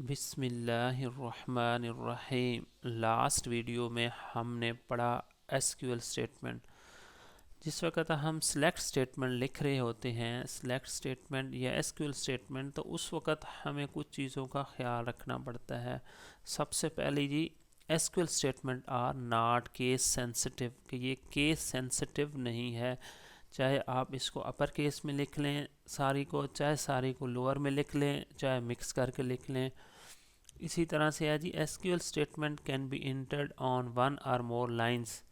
बिस्मिल्लाहिर्रहमानिर्रहीम। Last video में हमने पढ़ा एसक्यूएल स्टेटमेंट। जिस वक्त हम सेलेक्ट स्टेटमेंट लिख रहे होते हैं, सेलेक्ट स्टेटमेंट या एसक्यूएल स्टेटमेंट, तो उस वक्त हमें कुछ चीज़ों का ख्याल रखना पड़ता है। सबसे पहले जी, SQL statement are not case sensitive, कि ये केस सेंसिटिव नहीं है। चाहे आप इसको अपर केस में लिख लें सारी को, चाहे सारी को लोअर में लिख लें, चाहे मिक्स करके लिख लें। इसी तरह से है जी, SQL statement can be entered on one or more lines.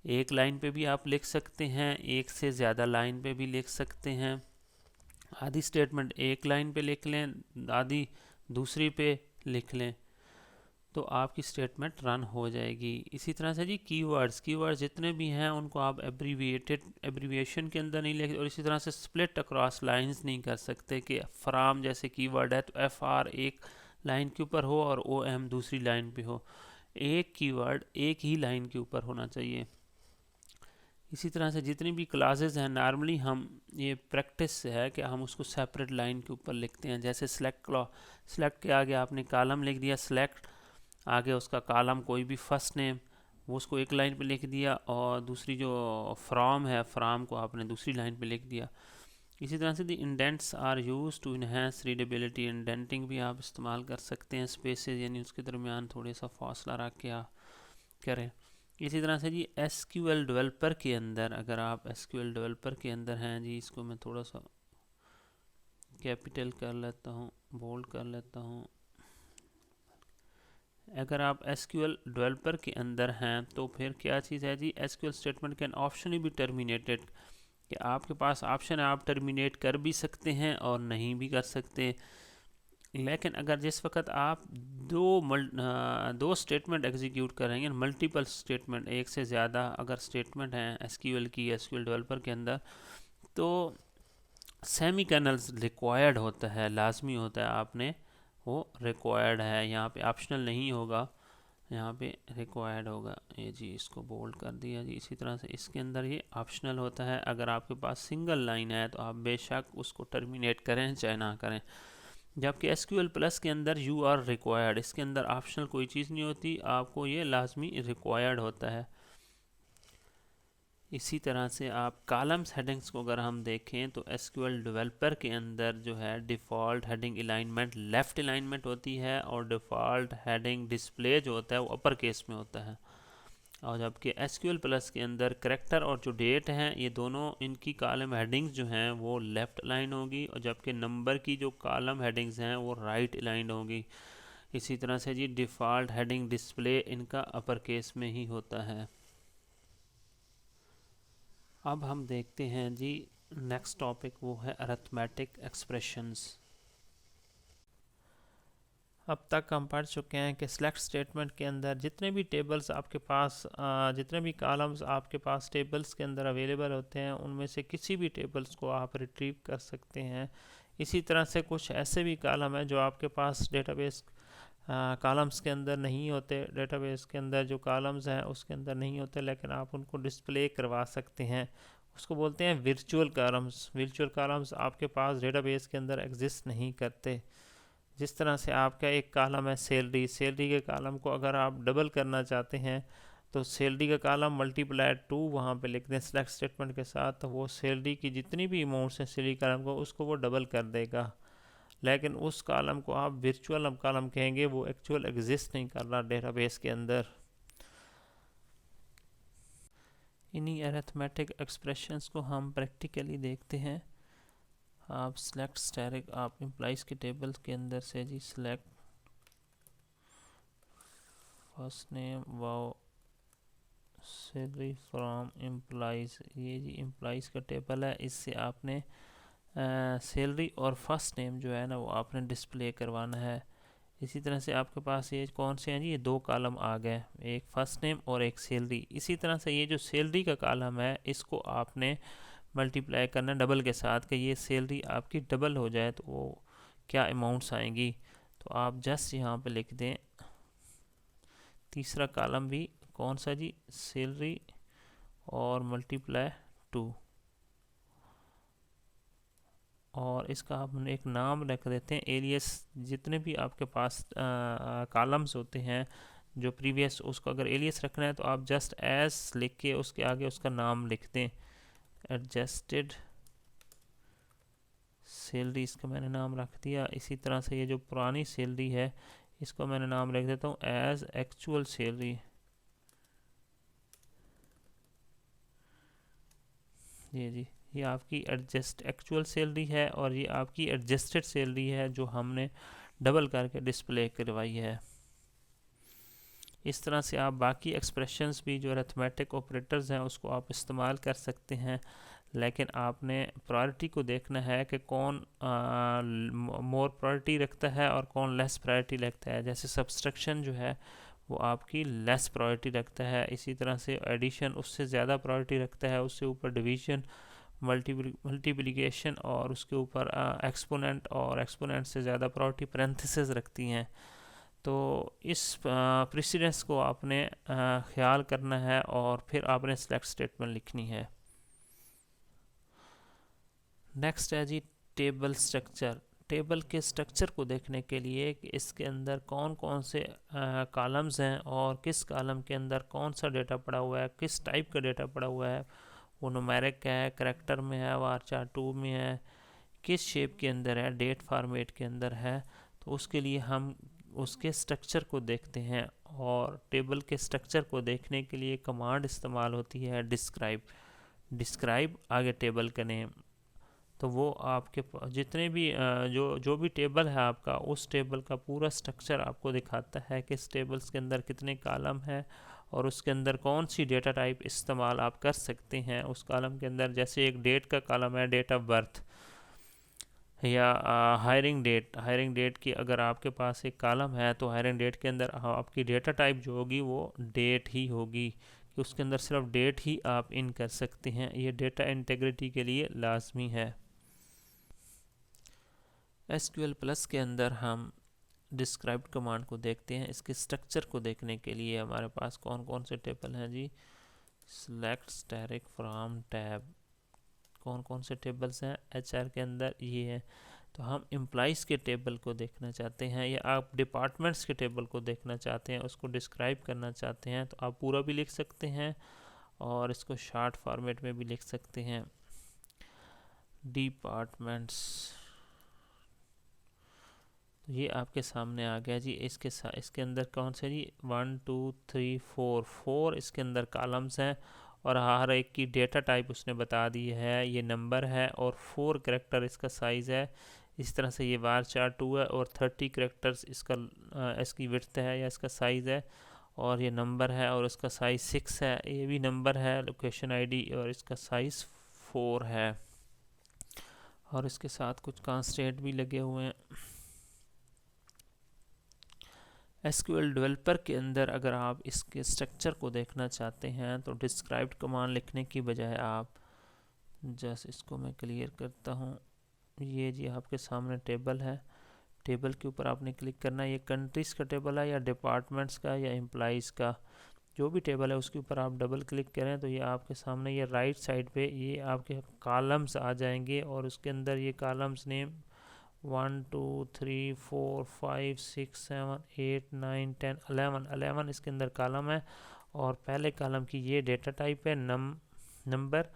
एक लाइन पे भी आप लिख सकते हैं, एक से ज़्यादा लाइन पे भी लिख सकते हैं। आधी स्टेटमेंट एक लाइन पे लिख लें, आधी दूसरी पे लिख लें, तो आपकी स्टेटमेंट रन हो जाएगी। इसी तरह से जी, कीवर्ड्स जितने भी हैं उनको आप एब्रीविएशन के अंदर नहीं लिख, और इसी तरह से स्प्लिट अक्रॉस लाइंस नहीं कर सकते कि फ्राम जैसे कीवर्ड है तो एफ आर एक लाइन के ऊपर हो और ओ एम दूसरी लाइन पे हो। एक कीवर्ड एक ही लाइन के ऊपर होना चाहिए। इसी तरह से जितनी भी क्लासेस हैं, नॉर्मली हम ये प्रैक्टिस है कि हम उसको सेपरेट लाइन के ऊपर लिखते हैं। जैसे सेलेक्ट के आगे आपने कॉलम लिख दिया, सेलेक्ट आगे उसका कॉलम कोई भी फर्स्ट नेम, वो उसको एक लाइन पे लिख दिया, और दूसरी जो फ्रॉम है, फ्रॉम को आपने दूसरी लाइन पे लिख दिया। इसी तरह से the indents are use to enhance readability. Indenting भी आप इस्तेमाल कर सकते हैं, स्पेसेस यानी उसके दरमियान थोड़े सा फासला रख के आप करें। इसी तरह से जी, एसक्यूएल डेवलपर के अंदर, अगर आप एसक्यूएल डेवलपर के अंदर हैं जी, इसको मैं थोड़ा सा कैपिटल कर लेता हूँ, बोल्ड कर लेता हूँ। अगर आप एसक्यूएल डेवलपर के अंदर हैं तो फिर क्या चीज़ है जी, SQL statement can option be terminated, कि आपके पास ऑप्शन है, आप टर्मिनेट कर भी सकते हैं और नहीं भी कर सकते। लेकिन अगर जिस वक्त आप दो स्टेटमेंट एग्जीक्यूट करेंगे, मल्टीपल स्टेटमेंट, एक से ज़्यादा अगर स्टेटमेंट हैं एसक्यूएल की, एसक्यूएल डेवलपर के अंदर, तो सेमी कर्नल्स रिक्वायर्ड होता है, लाजमी होता है, आपने वो रिक्वायर्ड है, यहाँ पे ऑप्शनल नहीं होगा, यहाँ पे रिक्वायर्ड होगा। ये जी, इसको बोल्ड कर दिया जी। इसी तरह से इसके अंदर ये ऑप्शनल होता है। अगर आपके पास सिंगल लाइन है तो आप बेशक उसको टर्मिनेट करें चाहे ना करें। जबकि एसक्यूएल प्लस के अंदर यू आर रिक्वायर्ड, इसके अंदर ऑप्शनल कोई चीज़ नहीं होती, आपको ये लाजमी रिक्वायर्ड होता है। इसी तरह से आप कॉलम्स हेडिंग्स को अगर हम देखें तो एसक्यूएल डेवलपर के अंदर जो है default heading alignment left alignment होती है, और डिफ़ॉल्ट हेडिंग डिस्प्ले जो होता है वो अपर केस में होता है। और जबकि एसक्यूएल प्लस के अंदर करेक्टर और जो डेट हैं, ये दोनों इनकी कॉलम हेडिंग्स जो हैं वो लेफ़्ट अलाइन होगी, और जबकि नंबर की जो कॉलम हेडिंग्स हैं वो राइट अलाइन होगी। इसी तरह से जी, डिफ़ॉल्ट हेडिंग डिस्प्ले इनका अपर केस में ही होता है। अब हम देखते हैं जी, नेक्स्ट टॉपिक वो है अरिथमेटिक एक्सप्रेशंस। अब तक हम पढ़ चुके हैं कि सेलेक्ट स्टेटमेंट के अंदर जितने भी टेबल्स आपके पास, जितने भी कॉलम्स आपके पास टेबल्स के अंदर अवेलेबल होते हैं, उनमें से किसी भी टेबल्स को आप रिट्रीव कर सकते हैं। इसी तरह से कुछ ऐसे भी कॉलम हैं जो आपके पास डेटाबेस कॉलम्स के अंदर नहीं होते, डेटाबेस के अंदर जो कॉलम्स हैं उसके अंदर नहीं होते, लेकिन आप उनको डिस्प्ले करवा सकते हैं। उसको बोलते हैं वर्चुअल कॉलम्स। वर्चुअल कॉलम्स आपके पास डेटाबेस के अंदर एग्जिस्ट नहीं करते। जिस तरह से आपका एक कॉलम है सैलरी के कॉलम को अगर आप डबल करना चाहते हैं तो सैलरी का कॉलम मल्टीप्लाई 2 वहाँ पे लिख दें सेलेक्ट स्टेटमेंट के साथ, तो वो सैलरी की जितनी भी अमाउंट्स हैं सैलरी कॉलम को, उसको वो डबल कर देगा। लेकिन उस कॉलम को आप वर्चुअल कॉलम कहेंगे, वो एक्चुअल एग्जिस्ट नहीं कर रहा डेटाबेस के अंदर। इन्हीं अरिथमेटिक एक्सप्रेशंस को हम प्रैक्टिकली देखते हैं। आप सेलेक्ट स्टैटिक, आप एम्प्लॉइज़ के टेबल के अंदर से जी select first name wow salary from employees, ये जी एम्प्लॉइज़ का टेबल है, इससे आपने सैलरी और फर्स्ट नेम जो है ना वो आपने डिस्प्ले करवाना है। इसी तरह से आपके पास ये कौन से हैं जी, ये दो कॉलम आ गए, एक फर्स्ट नेम और एक सैलरी। इसी तरह से ये जो सैलरी का कॉलम है इसको आपने मल्टीप्लाई करना डबल के साथ, कि ये सैलरी आपकी डबल हो जाए तो वो क्या अमाउंट्स आएंगी। तो आप जस्ट यहाँ पे लिख दें, तीसरा कॉलम भी कौन सा जी, सैलरी और मल्टीप्लाई 2, और और इसका हम एक नाम रख देते हैं एलियस। जितने भी आपके पास कॉलम्स होते हैं जो प्रीवियस, उसको अगर एलियस रखना है तो आप जस्ट एस लिख के उसके आगे उसका नाम लिख दें। एडजस्टेड सैलरी, इसका मैंने नाम रख दिया। इसी तरह से ये जो पुरानी सैलरी है इसको मैंने नाम रख देता हूँ एज एक्चुअल सैलरी। ये जी, ये आपकी एक्चुअल सैलरी है और ये आपकी एडजस्टेड सैलरी है जो हमने डबल करके डिस्प्ले करवाई है। इस तरह से आप बाकी एक्सप्रेशंस भी जो अरिथमेटिक ऑपरेटर्स हैं उसको आप इस्तेमाल कर सकते हैं, लेकिन आपने प्रायोरिटी को देखना है कि कौन मोर प्रायोरिटी रखता है और कौन लेस प्रायोरिटी रखता है। जैसे सब्सट्रैक्शन जो है वो आपकी लेस प्रायोरिटी रखता है, इसी तरह से एडिशन उससे ज़्यादा प्रायोरिटी रखता है, उससे ऊपर डिवीजन, मल्टीप्लिकेशन और उसके ऊपर एक्सपोनेंट, और एक्सपोनेंट से ज़्यादा प्रायोरिटी पैरेंथेसिस रखती हैं। तो इस प्रेसिडेंस को आपने ख्याल करना है और फिर आपने सिलेक्ट स्टेटमेंट लिखनी है। नेक्स्ट है जी टेबल स्ट्रक्चर। टेबल के स्ट्रक्चर को देखने के लिए कि इसके अंदर कौन कौन से कॉलम्स हैं और किस कॉलम के अंदर कौन सा डेटा पड़ा हुआ है, किस टाइप का डेटा पड़ा हुआ है, वो न्यूमेरिक है, करैक्टर में है, वारचार 2 में है, किस शेप के अंदर है, डेट फॉर्मेट के अंदर है। तो उसके लिए हम उसके स्ट्रक्चर को देखते हैं, और टेबल के स्ट्रक्चर को देखने के लिए कमांड इस्तेमाल होती है डिस्क्राइब। डिस्क्राइब आगे टेबल का नेम, तो वो आपके जितने भी जो भी टेबल है आपका, उस टेबल का पूरा स्ट्रक्चर आपको दिखाता है कि इस टेबल्स के अंदर कितने कॉलम है और उसके अंदर कौन सी डेटा टाइप इस्तेमाल आप कर सकते हैं उस कॉलम के अंदर। जैसे एक डेट का कॉलम है, डेट ऑफ बर्थ, या हायरिंग डेट की अगर आपके पास एक कॉलम है तो हायरिंग डेट के अंदर आपकी डेटा टाइप जो होगी वो डेट ही होगी, कि उसके अंदर सिर्फ डेट ही आप इन कर सकते हैं। ये डेटा इंटीग्रिटी के लिए लाजमी है। SQL प्लस के अंदर हम डिस्क्राइब कमांड को देखते हैं। इसके स्ट्रक्चर को देखने के लिए हमारे पास कौन कौन से टेबल हैं जी। सेलेक्ट स्टैटिक फ्रॉम टैब, कौन कौन से टेबल्स हैं HR के अंदर, ये है। तो हम एम्प्लॉइज़ के टेबल को देखना चाहते हैं, या आप डिपार्टमेंट्स के टेबल को देखना चाहते हैं, उसको डिस्क्राइब करना चाहते हैं, तो आप पूरा भी लिख सकते हैं और इसको शॉर्ट फॉर्मेट में भी लिख सकते हैं। डिपार्टमेंट्स, ये आपके सामने आ गया जी। इसके अंदर कौन से जी 1 2 3 4 इसके अंदर कॉलम्स हैं और हर एक की डेटा टाइप उसने बता दी है। ये नंबर है और 4 करैक्टर इसका साइज़ है। इस तरह से ये वारचार 2 है और 30 करैक्टर्स इसकी विड्थ है या इसका साइज़ है, और ये नंबर है और इसका साइज़ 6 है। ये भी नंबर है, लोकेशन ID, और इसका साइज़ 4 है, और इसके साथ कुछ कंस्ट्रेंट भी लगे हुए हैं। SQL डेवलपर के अंदर अगर आप इसके स्ट्रक्चर को देखना चाहते हैं तो डिस्क्राइब्ड कमांड लिखने की बजाय आप जस्ट इसको मैं क्लियर करता हूँ। ये जी आपके सामने टेबल है, टेबल के ऊपर आपने क्लिक करना है। ये कंट्रीज़ का टेबल है या डिपार्टमेंट्स का या एम्प्लॉइज़ का, जो भी टेबल है उसके ऊपर आप डबल क्लिक करें तो ये आपके सामने ये राइट साइड पे ये आपके कॉलम्स आ जाएंगे, और उसके अंदर ये कॉलम्स नेम 1 2 3 4 5 6 7 8 9 10 11 इसके अंदर कॉलम है, और पहले कॉलम की ये डेटा टाइप है नंबर,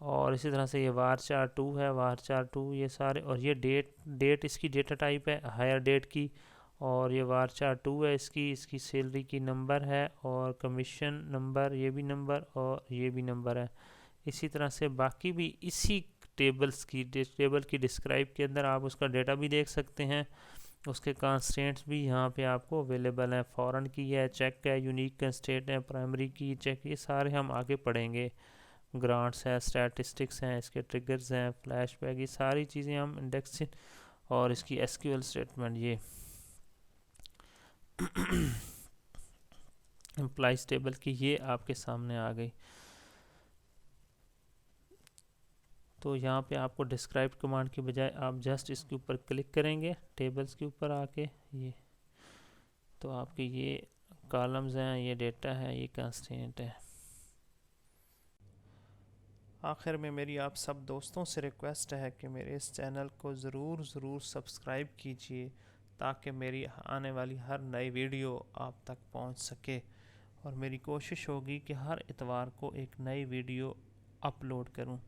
और इसी तरह से ये वारचार 2 है, वारचार 2 ये सारे, और ये डेट इसकी डेटा टाइप है हायर डेट की, और ये वारचार 2 है इसकी सैलरी की नंबर है, और कमीशन नंबर ये भी नंबर और ये भी नंबर है। इसी तरह से बाकी भी इसी टेबल की डिस्क्राइब के अंदर आप उसका डेटा भी देख सकते हैं। उसके कंस्ट्रेंट्स भी यहाँ पे आपको अवेलेबल हैं। फॉरेन की है, चेक है, यूनिक कंस्ट्रेंट है, प्राइमरी की, चेक, ये सारे हम आगे पढ़ेंगे। ग्रांट्स है, स्टैटिस्टिक्स हैं, इसके ट्रिगर्स हैं, फ्लैशबैक, ये सारी चीज़ें हम इंडेक्सिंग, और इसकी SQL स्टेटमेंट ये एम्प्लॉइज टेबल की ये आपके सामने आ गई। तो यहाँ पे आपको डिस्क्राइब कमांड की बजाय आप जस्ट इसके ऊपर क्लिक करेंगे, टेबल्स के ऊपर आके, ये तो आपके ये कॉलम्स हैं, ये डेटा है, ये कंस्ट्रेंट है। आखिर में मेरी आप सब दोस्तों से रिक्वेस्ट है कि मेरे इस चैनल को ज़रूर सब्सक्राइब कीजिए ताकि मेरी आने वाली हर नई वीडियो आप तक पहुंच सके। और मेरी कोशिश होगी कि हर इतवार को एक नई वीडियो अपलोड करूं।